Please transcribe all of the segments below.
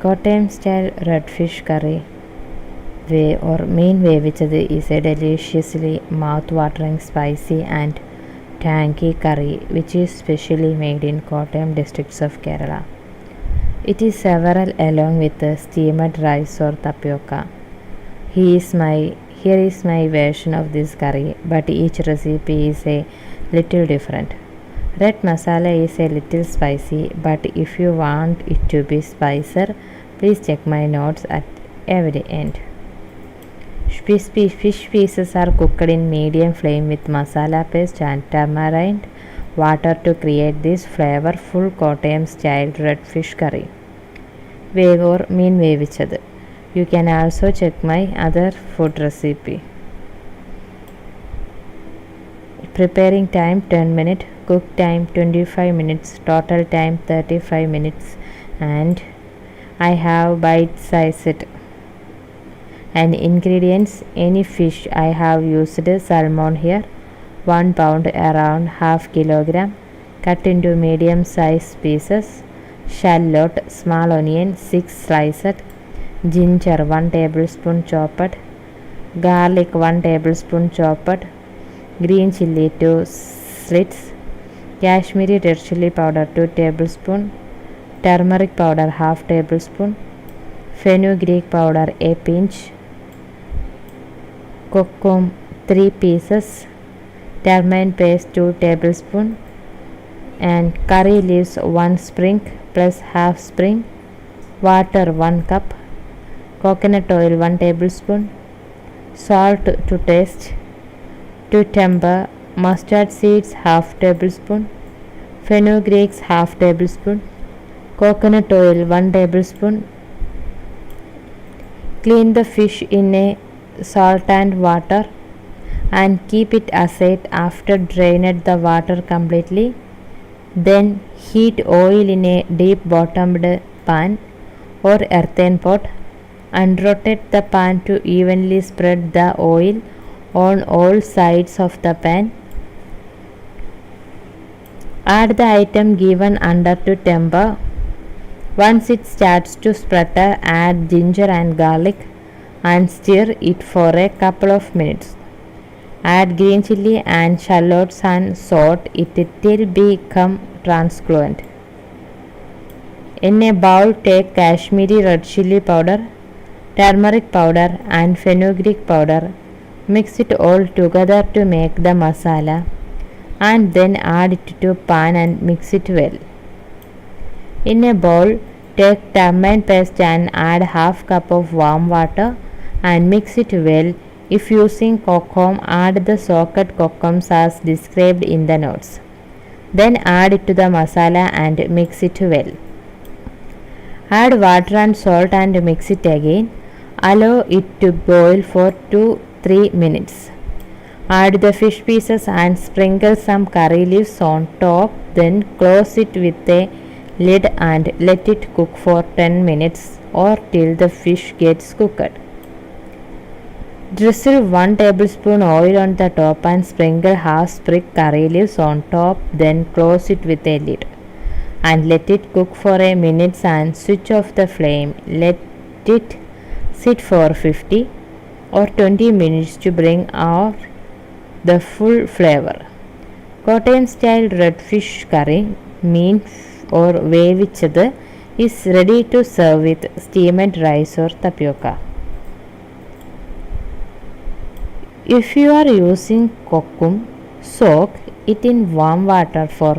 Kottayam style red fish curry or മീൻ വേവിച്ചത് is a deliciously mouth-watering, spicy and tangy curry which is specially made in Kottayam districts of Kerala. It is several along with steamed rice or tapioca. Here is my version of this curry, but each recipe is a little different. Red masala is a little spicy, but if you want it to be spicier, please check my notes at every end. Fish pieces are cooked in medium flame with masala paste and tamarind water to create this flavorful Kottayam style red fish curry. or മീൻ വേവിച്ചത്. You can also check my other food recipe. Preparing time 10 minutes, cook time 25 minutes, total time 35 minutes, and I have bite-sized. And ingredients: any fish, I have used salmon here, 1 pound around half kilogram, cut into medium size pieces, shallot, small onion 6 sliced, ginger 1 tablespoon chopped, garlic 1 tablespoon chopped, green chilli 2 slits, Kashmiri red chilli powder 2 tablespoon, turmeric powder half tablespoon, fenugreek powder a pinch, kokum 3 pieces, tamarind paste 2 tablespoon, and curry leaves 1 sprig plus half sprig, water 1 cup, coconut oil 1 tablespoon, salt to taste, to temper, mustard seeds half tablespoon, fenugreek half tablespoon, coconut oil 1 tablespoon. Clean the fish in a salt and water and keep it aside after drained the water completely. Then heat oil in a deep bottomed pan or earthen pot and rotate the pan to evenly spread the oil on all sides of the pan. Add the item given under to temper. Once it starts to sputter, add ginger and garlic and stir it for a couple of minutes. Add green chilli and shallots and salt it till become translucent. In a bowl, take Kashmiri red chilli powder, turmeric powder and fenugreek powder. Mix it all together to make the masala and then add it to pan and mix it well. In a bowl, take tamarind paste and add half cup of warm water and mix it well. If using kokum, add the soaked kokums as described in the notes. Then add it to the masala and mix it well. Add water and salt and mix it again. Allow it to boil for 2-3 minutes. Add the fish pieces and sprinkle some curry leaves on top. Then close it with a lid and let it cook for 10 minutes or till the fish gets cooked. Drizzle 1 tablespoon oil on the top and sprinkle half sprig curry leaves on top. Then close it with a lid and let it cook for a minute and switch off the flame. Let it sit for 50 or 20 minutes to bring out the full flavor. Kottayam style red fish curry mean or വേവിച്ചത് is ready to serve with steamed rice or tapioca. If you are using kokum, soak it in warm water for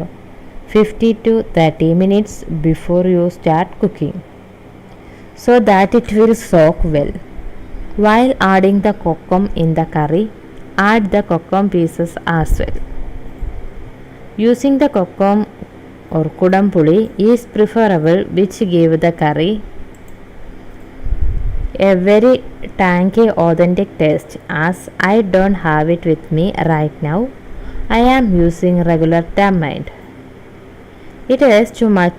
50 to 30 minutes before you start cooking so that it will soak well. While adding the kokum in the curry, add the kokum pieces as well. Using the kokum or kudampuli is preferable, which give the curry a very tangy authentic taste. As I don't have it with me right now, I am using regular tamarind. It is too much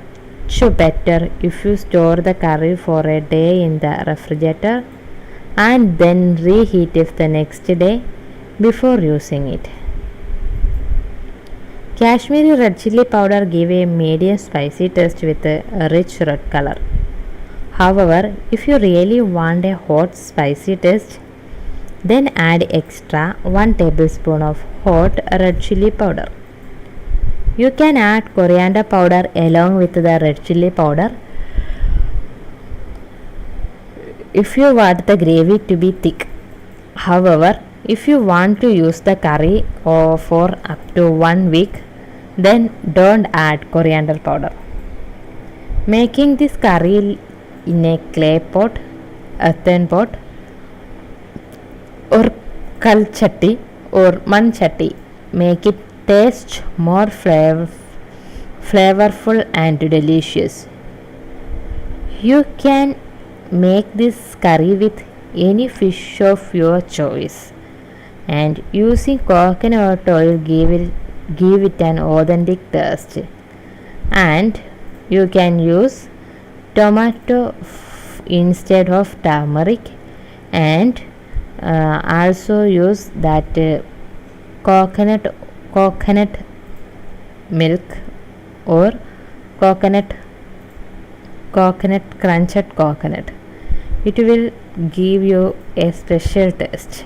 better if you store the curry for a day in the refrigerator and then reheat it the next day before using it. Kashmiri red chilli powder give a medium spicy taste with a rich red color. However, if you really want a hot spicy taste, then add extra 1 tablespoon of hot red chili powder. You can add coriander powder along with the red chili powder if you want the gravy to be thick. However, if you want to use the curry for up to 1 week, then don't add coriander powder. Making this curry in a clay pot, earthen pot, or kal chatti or man chatti make it taste more flavorful and delicious. You can make this curry with any fish of your choice, and using coconut oil give it an authentic taste. And you can use tomato instead of turmeric, and also use that coconut milk or coconut crunched coconut. It will give you a special taste.